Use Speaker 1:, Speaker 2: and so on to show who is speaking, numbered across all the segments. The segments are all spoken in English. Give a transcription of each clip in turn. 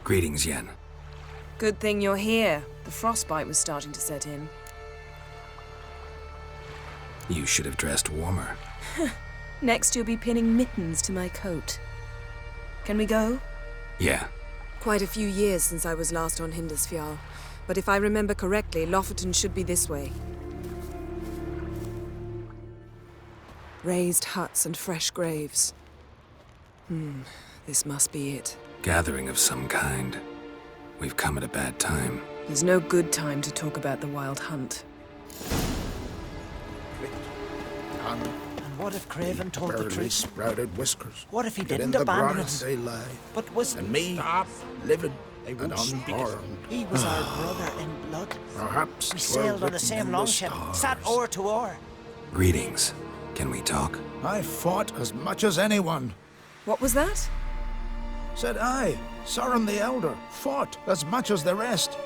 Speaker 1: Greetings, Yen.
Speaker 2: Good thing you're here. The frostbite was starting to set in.
Speaker 1: You should have dressed warmer.
Speaker 2: Next you'll be pinning mittens to my coat. Can we go?
Speaker 1: Yeah.
Speaker 3: Quite a few years since I was last on Hindisfjall, but if I remember correctly, Lofoten should be this way. Raised huts and fresh graves. This must be it.
Speaker 1: Gathering of some kind. We've come at a bad time.
Speaker 2: There's no good time to talk about the Wild Hunt.
Speaker 4: And
Speaker 5: what if Craven told the
Speaker 4: barely
Speaker 5: truth?
Speaker 4: sprouted whiskers.
Speaker 5: What if he
Speaker 4: Yet
Speaker 5: didn't
Speaker 4: in the
Speaker 5: abandon
Speaker 4: grass
Speaker 5: us?
Speaker 4: they lie,
Speaker 5: But was
Speaker 4: and me, living
Speaker 5: They
Speaker 4: and
Speaker 5: won't speak it.
Speaker 4: unharmed.
Speaker 5: He was our brother in blood.
Speaker 4: Perhaps
Speaker 5: We
Speaker 4: 'twere
Speaker 5: sailed on the
Speaker 4: written
Speaker 5: same
Speaker 4: in
Speaker 5: longship,
Speaker 4: stars.
Speaker 5: sat oar to oar.
Speaker 1: Greetings. Can we talk?
Speaker 4: I fought as much as anyone.
Speaker 2: What was that?
Speaker 4: Said I, Sauron the Elder, fought as much as the rest.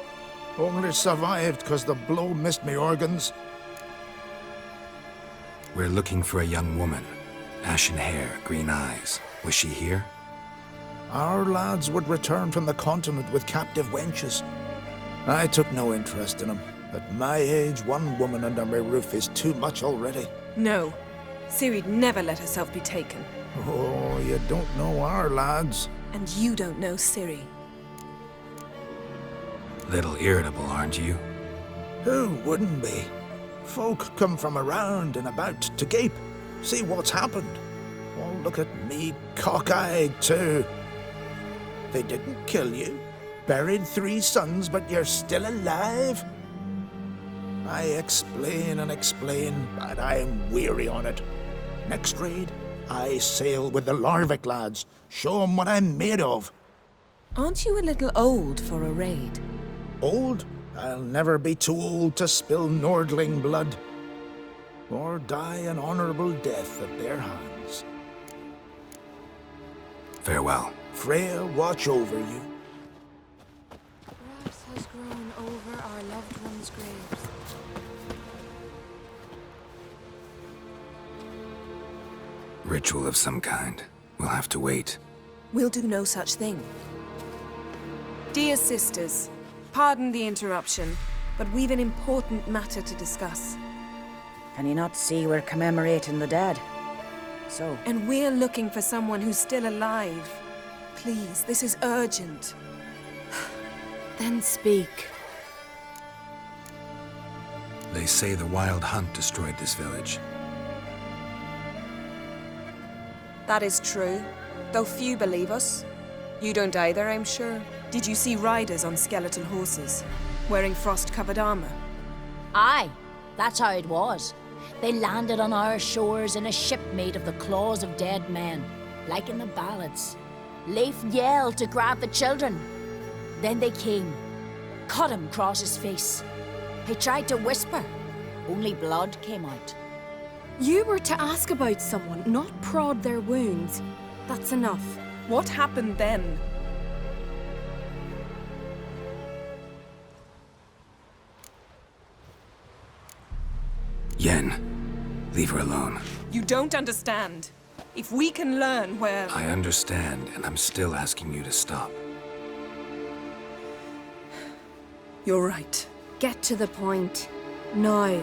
Speaker 4: Only survived 'cause the blow missed me organs.
Speaker 1: We're looking for a young woman. Ashen hair, green eyes. Was she here?
Speaker 4: Our lads would return from the continent with captive wenches. I took no interest in them. At my age, one woman under my roof is too much already.
Speaker 2: No. Ciri'd never let herself be taken.
Speaker 4: Oh, you don't know our lads.
Speaker 2: And you don't know Ciri.
Speaker 1: Little irritable, aren't you?
Speaker 4: Who wouldn't be? Folk come from around and about to gape, see what's happened. Oh, look at me, cockeyed too. They didn't kill you. Buried 3 sons, but you're still alive? I explain and explain, but I'm weary on it. Next raid, I sail with the Larvik lads. Show 'em what I'm made of.
Speaker 2: Aren't you a little old for a raid?
Speaker 4: Old? I'll never be too old to spill Nordling blood. Or die an honorable death at their hands.
Speaker 1: Farewell.
Speaker 4: Freya, watch over you.
Speaker 6: Grass has grown over our loved ones' graves.
Speaker 1: Ritual of some kind. We'll have to wait.
Speaker 2: We'll do no such thing. Dear sisters, pardon the interruption, but we've an important matter to discuss.
Speaker 7: Can you not see we're commemorating the dead? So,
Speaker 2: And we're looking for someone who's still alive. Please, this is urgent.
Speaker 6: Then speak.
Speaker 1: They say the Wild Hunt destroyed this village.
Speaker 2: That is true, though few believe us. You don't either, I'm sure. Did you see riders on skeletal horses, wearing frost-covered armor?
Speaker 8: Aye, that's how it was. They landed on our shores in a ship made of the claws of dead men, like in the ballads. Leif yelled to grab the children. Then they came, cut him across his face. He tried to whisper, only blood came out.
Speaker 6: You were to ask about someone, not prod their wounds. That's enough.
Speaker 2: What happened then?
Speaker 1: Yen, leave her alone.
Speaker 2: You don't understand. If we can learn where...
Speaker 1: I understand, and I'm still asking you to stop.
Speaker 2: You're right.
Speaker 6: Get to the point. Now.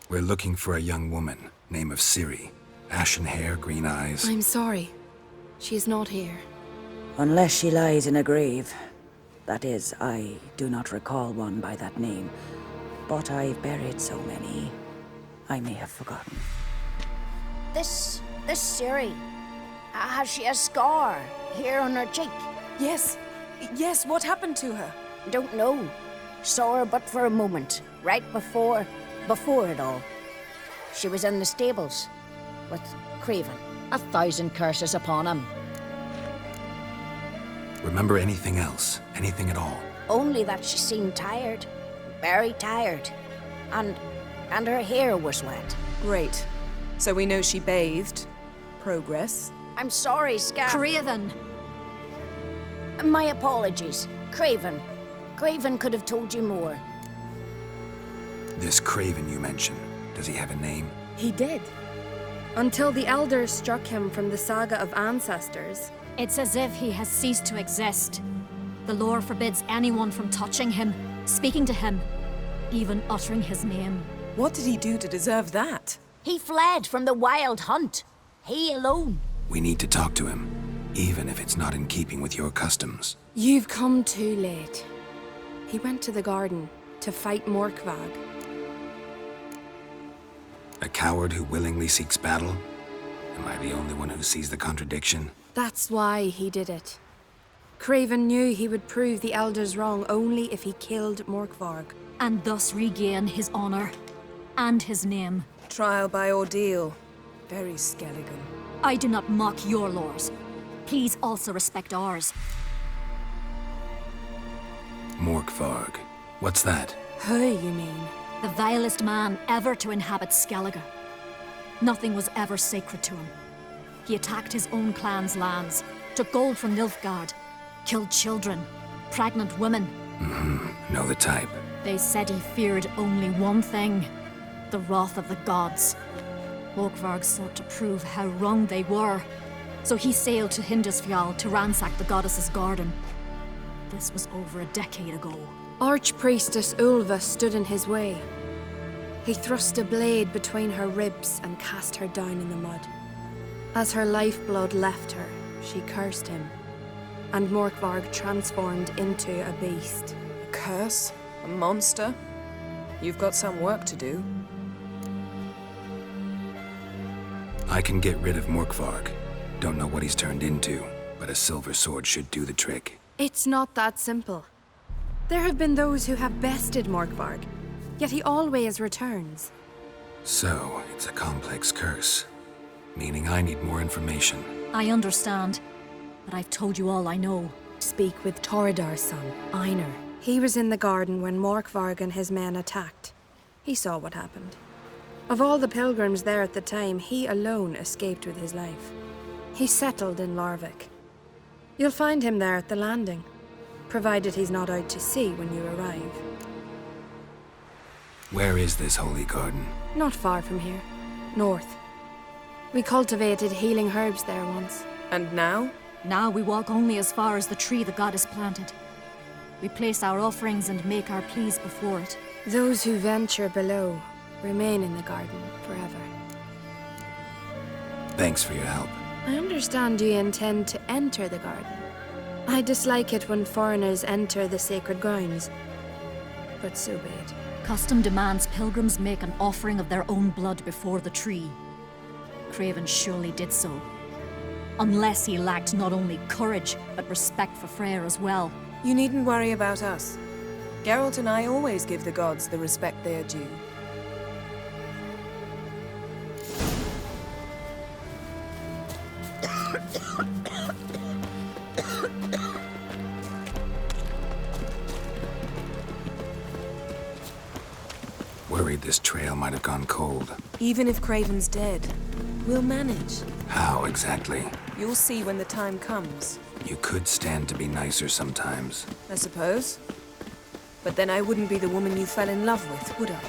Speaker 1: We're looking for a young woman, name of Ciri. Ashen hair, green eyes.
Speaker 6: I'm sorry. She is not here.
Speaker 7: unless she lies in a grave. That is, I do not recall one by that name. But I've buried so many, I may have forgotten.
Speaker 8: This Ciri, has she a scar here on her cheek?
Speaker 2: Yes. Yes, what happened to her?
Speaker 8: Don't know. Saw her but for a moment, right before it all. She was in the stables with Craven. 1,000 curses upon him.
Speaker 1: Remember anything else? Anything at all?
Speaker 8: Only that she seemed tired. Very tired. And her hair was wet.
Speaker 2: Great. So we know she bathed. Progress.
Speaker 8: I'm sorry, Scar.
Speaker 6: Craven!
Speaker 8: My apologies. Craven. Craven could have told you more.
Speaker 1: This Craven you mentioned, does he have a name?
Speaker 6: He did. Until the elders struck him from the saga of ancestors.
Speaker 9: It's as if he has ceased to exist. The lore forbids anyone from touching him, speaking to him, even uttering his name.
Speaker 2: What did he do to deserve that?
Speaker 8: He fled from the wild hunt. He alone.
Speaker 1: We need to talk to him, even if it's not in keeping with your customs.
Speaker 6: You've come too late. He went to the garden to fight Morkvag.
Speaker 1: A coward who willingly seeks battle? Am I the only one who sees the contradiction?
Speaker 6: That's why he did it. Craven knew he would prove the elders wrong only if he killed Morkvarg.
Speaker 9: And thus regain his honor and his name.
Speaker 2: Trial by ordeal. Very Skelligan.
Speaker 9: I do not mock your laws. Please also respect ours.
Speaker 1: Morkvarg. What's that?
Speaker 6: Who, you mean?
Speaker 9: The vilest man ever to inhabit Skellige. Nothing was ever sacred to him. He attacked his own clan's lands, took gold from Nilfgaard, killed children, pregnant women.
Speaker 1: Know the type.
Speaker 9: They said he feared only one thing, the wrath of the gods. Morkvarg sought to prove how wrong they were, so he sailed to Hindisfjall to ransack the goddess's garden. This was over a decade ago.
Speaker 6: Archpriestess Ulva stood in his way. He thrust a blade between her ribs and cast her down in the mud. As her lifeblood left her, she cursed him, and Morkvarg transformed into a beast.
Speaker 2: A curse? A monster? You've got some work to do.
Speaker 1: I can get rid of Morkvarg. Don't know what he's turned into, but a silver sword should do the trick.
Speaker 6: It's not that simple. There have been those who have bested Morkvarg, yet he always returns.
Speaker 1: So, it's a complex curse. Meaning I need more information.
Speaker 9: I understand, but I've told you all I know.
Speaker 6: Speak with Torridar's son, Einar. He was in the garden when Morkvarg and his men attacked. He saw what happened. Of all the pilgrims there at the time, he alone escaped with his life. He settled in Larvik. You'll find him there at the landing, provided he's not out to sea when you arrive.
Speaker 1: Where is this holy garden?
Speaker 6: Not far from here. North. We cultivated healing herbs there once.
Speaker 2: And now?
Speaker 9: Now we walk only as far as the tree the goddess planted. We place our offerings and make our pleas before it.
Speaker 6: Those who venture below remain in the garden forever.
Speaker 1: Thanks for your help.
Speaker 6: I understand you intend to enter the garden. I dislike it when foreigners enter the sacred grounds, but so be it.
Speaker 9: Custom demands pilgrims make an offering of their own blood before the tree. Craven surely did so. Unless he lacked not only courage, but respect for Freyr as well.
Speaker 2: You needn't worry about us. Geralt and I always give the gods the respect they are due.
Speaker 1: Worried this trail might have gone cold.
Speaker 2: Even if Craven's dead, we'll manage.
Speaker 1: How exactly?
Speaker 2: You'll see when the time comes.
Speaker 1: You could stand to be nicer sometimes.
Speaker 2: I suppose. But then I wouldn't be the woman you fell in love with, would I?